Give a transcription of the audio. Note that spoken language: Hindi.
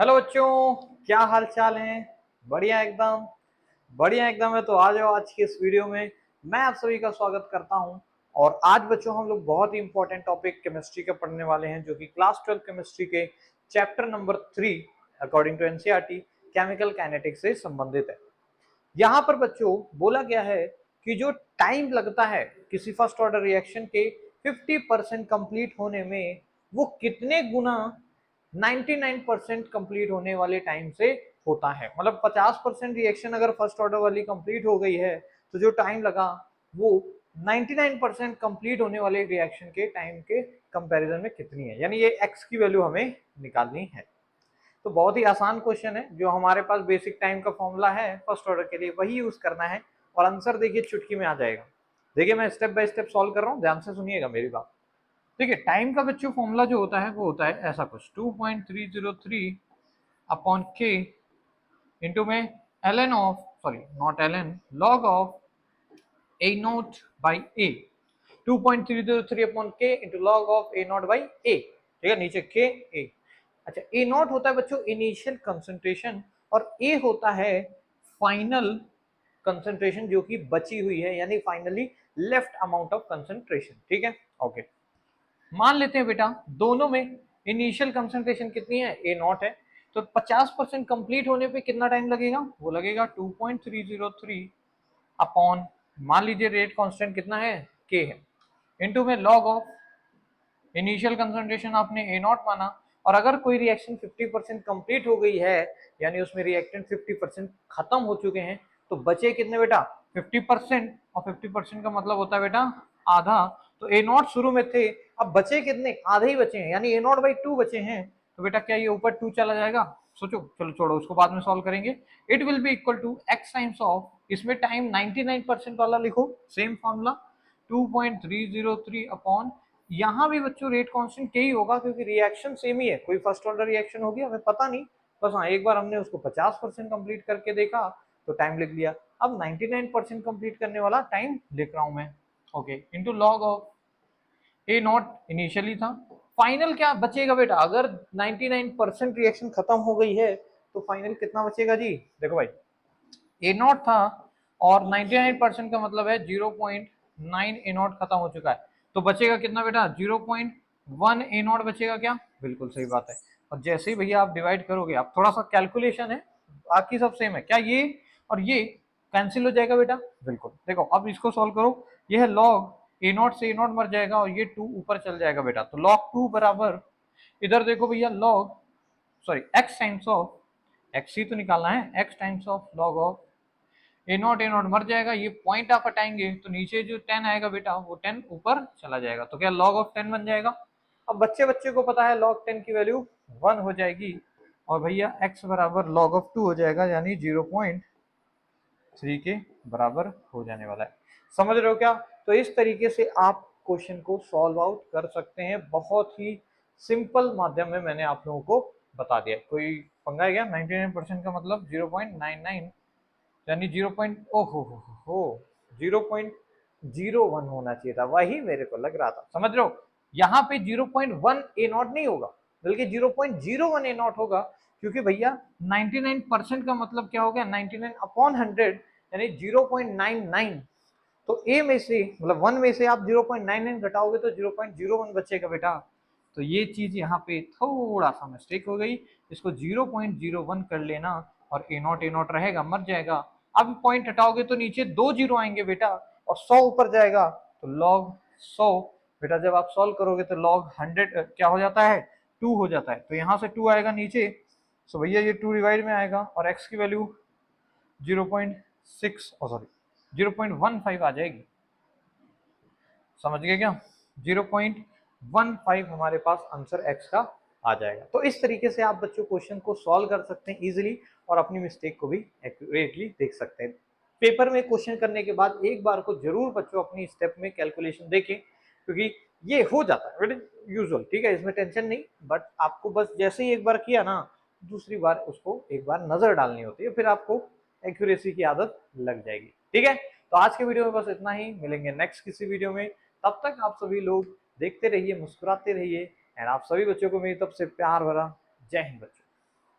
हेलो बच्चों, क्या हाल चाल है। बढ़िया एकदम। बढ़िया एकदम है। तो आ जाओ आज की इस वीडियो में। मैं आप सभी का स्वागत करता हूं। और आज बच्चों हम लोग बहुत ही इंपॉर्टेंट टॉपिक केमिस्ट्री के पढ़ने वाले हैं, जो कि क्लास 12 केमिस्ट्री के chapter number 3 according to NCERT chemical kinetics से संबंधित है। यहाँ पर बच्चों बोला गया है कि जो टाइम लगता है किसी फर्स्ट ऑर्डर रिएक्शन के 50% कंप्लीट होने में, वो कितने गुना 99% कंप्लीट होने वाले टाइम से होता है। मतलब 50% रिएक्शन अगर फर्स्ट ऑर्डर वाली कंप्लीट हो गई है, तो जो टाइम लगा वो 99% कंप्लीट होने वाले रिएक्शन के टाइम के कंपैरिजन में कितनी है, यानी ये x की वैल्यू हमें निकालनी है। तो बहुत ही आसान क्वेश्चन है। जो हमारे पास बेसिक टाइम का फॉर्मूला है फर्स्ट ऑर्डर के लिए, वही यूज करना है और आंसर देखिए चुटकी में आ जाएगा। देखिए मैं स्टेप बाय स्टेप सॉल्व कर रहा हूँ, ध्यान से सुनिएगा मेरी बात। देखिए टाइम का बच्चों फॉर्मूला जो होता है वो होता है ऐसा कुछ 2.303 अपॉन के इंटू में L N of sorry not L N log of A naught by A. 2.303 upon K into log of A naught by A. ठीक है, नीचे के ए। अच्छा, ए नॉट होता है बच्चों इनिशियल कंसंट्रेशन, और ए होता है फाइनल कंसंट्रेशन जो कि बची हुई है, यानी finally left amount of concentration. ठीक है, ओके। मान लेते हैं बेटा दोनों में इनिशियल कंसंट्रेशन कितनी है, ए नॉट है। तो 50% कंप्लीट होने पे कितना टाइम लगेगा, वो लगेगा 2.303 अपॉन, मान लीजिए रेट कांस्टेंट कितना है, के है, इनटू में लॉग ऑफ इनिशियल कंसंट्रेशन आपने ए नॉट माना। और अगर कोई रिएक्शन 50% कंप्लीट हो गई है, यानी उसमें रिएक्टेंट 50% खत्म हो चुके हैं, तो बचे कितने बेटा 50%। और 50% का मतलब होता है बेटा आधा। तो ए नॉट शुरू में थे, अब बचे कितने, आधे ही बचे हैं, यानी ए नॉट बाई 2 बचे हैं। तो बेटा क्या ये ऊपर 2 चला जाएगा, सोचो, चलो छोड़ो उसको बाद में सॉल्व करेंगे। It will be equal to X times of, इसमें टाइम 99% वाला लिखो, सेम फॉर्मूला 2.303 अपॉन, यहाँ भी बच्चों रेट कांस्टेंट के ही होगा क्योंकि रिएक्शन सेम ही है। कोई फर्स्ट ऑर्डर रिएक्शन होगी हमें पता नहीं, बस हाँ एक बार हमने उसको 50% कंप्लीट करके देखा तो टाइम लिख लिया। अब 99% कंप्लीट करने वाला टाइम लिख रहा हूं मैं, okay, into log of A not initially था, फाइनल क्या बचेगा बेटा। अगर 99% रिएक्शन खत्म हो गई है तो फाइनल कितना बचेगा जी। देखो भाई ए नॉट था और 99% का मतलब है 0.9 ए नॉट खत्म हो चुका है, तो बचेगा कितना बेटा 0.1 ए नॉट बचेगा क्या, बिल्कुल सही बात है। और जैसे ही भैया आप डिवाइड करोगे, आप थोड़ा सा कैलकुलेशन है, बाकी सब सेम है, क्या ये और ये कैंसिल हो जाएगा बेटा, बिल्कुल। देखो अब इसको सॉल्व करो, ये है लॉग ए नॉट से ए नॉट मर जाएगा और ये 2 ऊपर चल जाएगा बेटा, तो लॉग 2 बराबर, इधर देखो भैया log sorry X times of X ही तो निकालना है, X times of log of A naught मर जाएगा, ये पॉइंट आप हटाएंगे तो नीचे जो 10 आएगा बेटा वो 10 ऊपर चला जाएगा, तो क्या लॉग ऑफ 10 बन जाएगा। अब बच्चे बच्चे को पता है लॉग 10 की वैल्यू 1 हो जाएगी, और भैया x बराबर लॉग ऑफ 2 हो जाएगा, यानी 0.3 के बराबर हो जाने वाला है। समझ रहे हो क्या। तो इस तरीके से आप क्वेश्चन को सॉल्व आउट कर सकते हैं, बहुत ही सिंपल माध्यम में मैंने आप लोगों को बता दिया। कोई पंगा है क्या, 99% का मतलब 0.99, यानी 0 पॉइंट हो 0.01 होना चाहिए था, वही मेरे को लग रहा था। समझ रहे हो, यहाँ पे 0.1 ए नॉट नहीं होगा बल्कि 0.01 ए नॉट होगा, क्योंकि भैया 99% का मतलब क्या हो गया 99 अपॉन 100, यानी 0.99। तो ए में से मतलब 1 में से आप 0.99 घटाओगे तो 0.01 बचेगा बेटा। तो ये चीज यहाँ पे थोड़ा सा मिस्टेक हो गई, इसको 0.01 कर लेना और ए नॉट रहेगा, मर जाएगा। अब पॉइंट हटाओगे तो नीचे 2 जीरो आएंगे बेटा और 100 ऊपर जाएगा, तो लॉग 100 बेटा जब आप सॉल्व करोगे तो लॉग 100 क्या हो जाता है 2 हो जाता है, तो यहाँ से 2 आएगा नीचे, सो भैया ये 2 डिवाइड में आएगा और एक्स की वैल्यू 0.6 सॉरी 0.15 आ जाएगी। समझ गए क्या, 0.15 हमारे पास आंसर एक्स का आ जाएगा। तो इस तरीके से आप बच्चों क्वेश्चन को सॉल्व कर सकते हैं इजीली, और अपनी मिस्टेक को भी एक्यूरेटली देख सकते हैं। पेपर में क्वेश्चन करने के बाद एक बार को जरूर बच्चों अपनी स्टेप में कैलकुलेशन देखें, क्योंकि ये हो जाता है बेटे यूजुअल, ठीक है, इसमें टेंशन नहीं। बट आपको बस जैसे ही एक बार किया ना, दूसरी बार उसको एक बार नजर डालनी होती है, फिर आपको एक्यूरेसी की आदत लग जाएगी। ठीक है, तो आज के वीडियो में बस इतना ही, मिलेंगे नेक्स्ट किसी वीडियो में। तब तक आप सभी लोग देखते रहिए, मुस्कुराते रहिए, एंड आप सभी बच्चों को मेरी तरफ से प्यार भरा जय हिंद बच्चों।